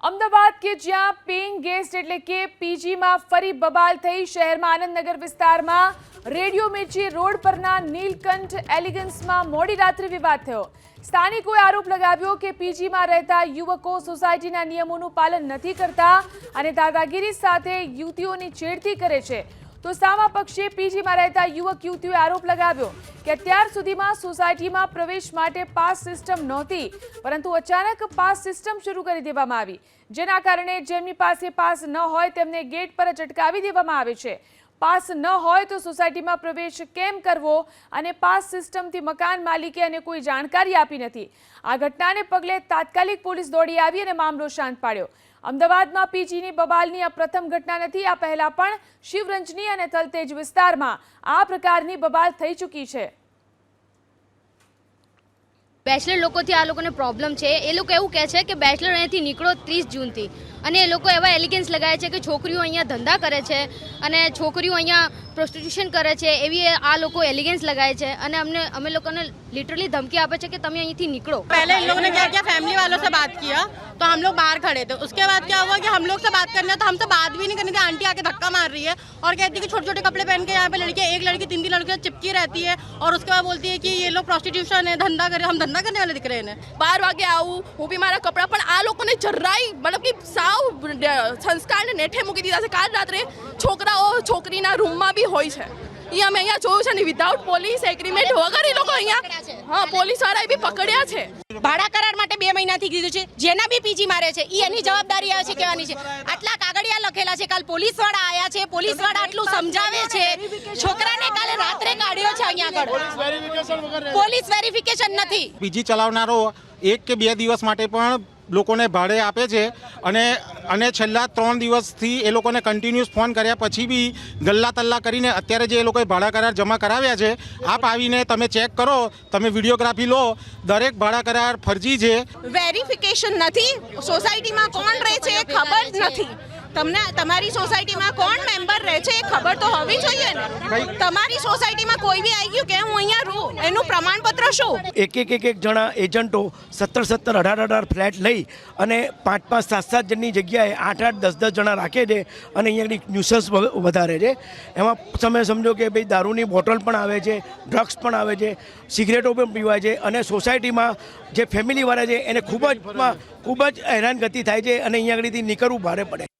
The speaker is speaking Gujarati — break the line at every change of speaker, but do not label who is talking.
અમદાવાદ કે જ્યાં પેઇંગ ગેસ્ટ એટલે કે પીજીમાં ફરી બબાલ થઈ। શહેરમાં આનંદનગર વિસ્તારમાં રેડિયો મિર્ચી રોડ પરના નીલકંઠ એલિગન્સમાં મોડી રાત્રે વિવાદ થયો। સ્થાનિકોએ આરોપ લગાવ્યો કે પીજીમાં રહેતા યુવકો સોસાયટીના નિયમોનું પાલન નથી કરતા અને દાદાગીરી સાથે યુવતીઓની છેડતી કરે છે। તો સામા પક્ષે પીજીમાં રહેતા યુવક યુવતીઓએ આરોપ લગાવ્યો કે અત્યાર સુધીમાં સોસાયટીમાં પ્રવેશ માટે પાસ સિસ્ટમ નહોતી, પરંતુ અચાનક પાસ સિસ્ટમ શરૂ કરી દેવામાં આવી, જેના કારણે જેમની પાસે પાસ ન હોય તેમને ગેટ પર જ અટકાવી દેવામાં આવે છે। પાસ ન હોય તો સોસાયટીમાં પ્રવેશ કેમ કરવો અને પાસ સિસ્ટમથી મકાન માલિકે અને કોઈ જાણકારી આપી નથી। આ ઘટનાને પગલે તાત્કાલિક પોલીસ દોડી આવી અને મામલો શાંત પાડ્યો। અમદાવાદમાં પીજીની બબાલની આ પ્રથમ ઘટના નથી। આ પહેલા પણ શિવરંજની અને તલતેજ વિસ્તારમાં આ પ્રકારની બબાલ થઈ ચૂકી છે।
બેચલર લોકોથી આ લોકોને પ્રોબ્લેમ છે। એ લોકો એવું કહે છે કે બેચલર અહીંયાથી નીકળો 30 જૂનથી, અને એ લોકો એવા એલિગન્સ લગાવે છે કે છોકરીઓ અહીંયા ધંધા કરે છે અને છોકરીઓ અહીંયા પ્રોસ્ટિટ્યુશન કરે છે, એવી આ લોકો એલિગન્સ લગાવે છે અને અમે લોકોને लिटरली धमकी आपे कि तुम यहीं थी निकलो।
पहले इन लोगों ने क्या किया, फैमिली वालों से बात किया तो हम लोग बाहर खड़े थे। उसके बाद क्या हुआ कि हम लोग से बात करना तो हमसे बात भी नहीं करनी थी। आंटी आके धक्का मार रही है और कहती है कि छोटे छोटे कपड़े पहन के यहाँ पे लड़कियाँ, एक लड़की 3 लड़कियाँ चिपकी रहती है और उसके बाद बोलती है कि ये लोग प्रोस्टिट्यूशन है, धंधा करे। हम धंधा करने वाले दिख रहे हैं।
12 वागे आऊँ હું બી મારા કપડા પણ આ લોકોને જરાય મતલબ કે સાવ સંસ્કારને નેઠે મૂકી દીધા છે। કાલ રાત્રે છોકરાઓ છોકરીના રૂમમાં બી હોય છે। એ અમે અહીંયા જોયું છે ને, વિધાઉટ પોલીસ એગ્રીમેન્ટ વગર એ લોકો અહીંયા પોલીસ વાળાએ બી પકડ્યા છે।
ભાડા કરાર માટે 2 મહિનાથી કીધું છે। જેના બી પીજી મારે છે એ એની જવાબદારી આવે છે કહેવાની છે। આટલા કાગળિયા લખેલા છે, કાલ પોલીસ વાળા આયા છે, પોલીસ વાળા આટલું સમજાવે છે। છોકરાને કાલે રાત્રે કાઢ્યો છે અહીંયા આગળ, પોલીસ વેરિફિકેશન નથી।
પીજી ચલાવનારો 1 કે 2 દિવસ માટે પણ લોકોને ભાડે આપે છે અને છેલ્લા 3 દિવસથી એ લોકોને કન્ટિન્યુઅસ ફોન કર્યા પછી બી ગલ્લા તલ્લા કરીને અત્યારે જે એ લોકોએ ભાડા કરાર જમા કરાવ્યા છે, આપ આવીને તમે ચેક કરો, તમે વિડીયોગ્રાફી લો, દરેક ભાડા કરાર ફરજી છે।
વેરિફિકેશન નથી, સોસાયટીમાં કોણ રહે છે એ ખબર નથી। તમને તમારી સોસાયટીમાં કોણ મેમ્બર રહે છે એ ખબર તો હોવી જોઈએ ને। તમારી સોસાયટીમાં કોઈ બી આવી ગયું કે હું અહીંયા રહું, એનું પ્રમાણપત્ર શું?
એક જણા એજન્ટો 17 18 ફ્લેટ લઈ અને 5 7 જણની જગ્યાએ 8 10 જણા રાખે છે અને અહીંયા ન્યુસન્સ વધારે છે। એમાં તમે સમજો કે ભાઈ દારૂની બોટલ પણ આવે છે, ડ્રગ્સ પણ આવે છે, સિગરેટો પણ પીવાય છે અને સોસાયટીમાં જે ફેમિલીવાળા છે એને ખૂબ જ હેરાનગતિ થાય છે અને અહીંયા આગળથી નીકળવું ભારે પડે।